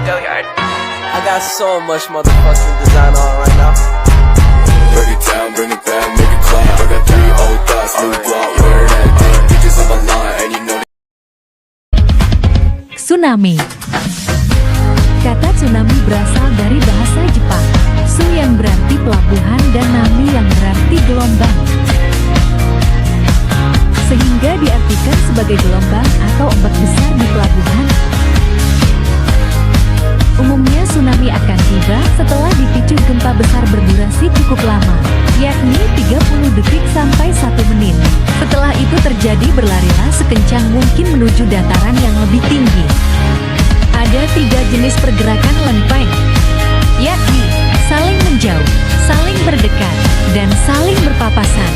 I got so much motherfucking design on right now. Break it down, bring it back, make it clap. I got 3 old thoughts, new block, wear that thing. Bitches on my line, and you know. Tsunami. Kata tsunami berasal dari bahasa Jepang. Su yang berarti pelabuhan dan nami yang berarti gelombang. Sehingga diartikan sebagai gelombang atau ombak besar di pelabuhan. Umumnya tsunami akan tiba setelah dipicu gempa besar berdurasi cukup lama, yakni 30 detik sampai 1 menit. Setelah itu terjadi berlarilah sekencang mungkin menuju dataran yang lebih tinggi. Ada 3 jenis pergerakan lempeng, yakni saling menjauh, saling berdekat, dan saling berpapasan.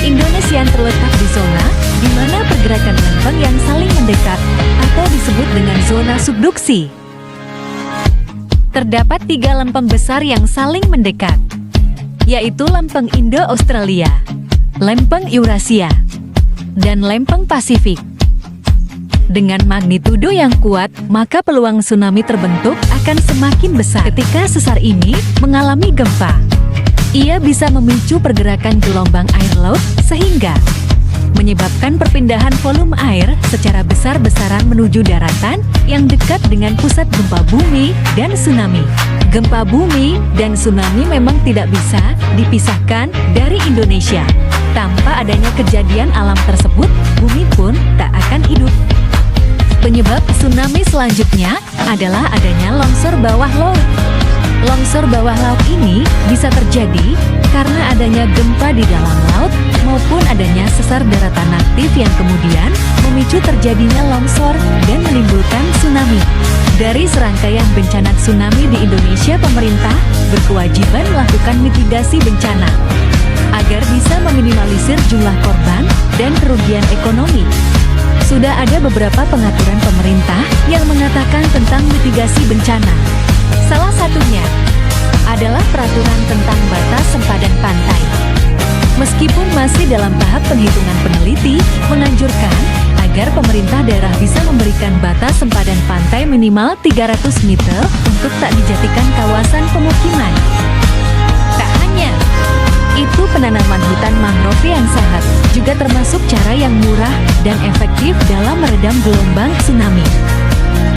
Indonesia terletak di zona di mana pergerakan lempeng yang saling mendekat atau disebut dengan zona subduksi. Terdapat 3 lempeng besar yang saling mendekat, yaitu lempeng Indo-Australia, lempeng Eurasia, dan lempeng Pasifik. Dengan magnitudo yang kuat, maka peluang tsunami terbentuk akan semakin besar. Ketika sesar ini mengalami gempa, ia bisa memicu pergerakan gelombang air laut sehingga menyebabkan perpindahan volume air secara besar-besaran menuju daratan yang dekat dengan pusat gempa bumi dan tsunami. Gempa bumi dan tsunami memang tidak bisa dipisahkan dari Indonesia. Tanpa adanya kejadian alam tersebut, bumi pun tak akan hidup. Penyebab tsunami selanjutnya adalah adanya longsor bawah laut. Longsor bawah laut ini bisa terjadi karena adanya gempa di dalam laut maupun adanya sesar daratan aktif yang kemudian memicu terjadinya longsor dan menimbulkan tsunami. Dari serangkaian bencana tsunami di Indonesia, pemerintah berkewajiban melakukan mitigasi bencana agar bisa meminimalisir jumlah korban dan kerugian ekonomi. Sudah ada beberapa pengaturan pemerintah yang mengatakan tentang mitigasi bencana. Salah satunya adalah peraturan tentang batas sempadan pantai. Meskipun masih dalam tahap penghitungan, peneliti menganjurkan agar pemerintah daerah bisa memberikan batas sempadan pantai minimal 300 meter untuk tak dijadikan kawasan pemukiman. Tak hanya itu, penanaman hutan mangrove yang sehat juga termasuk cara yang murah dan efektif dalam meredam gelombang tsunami.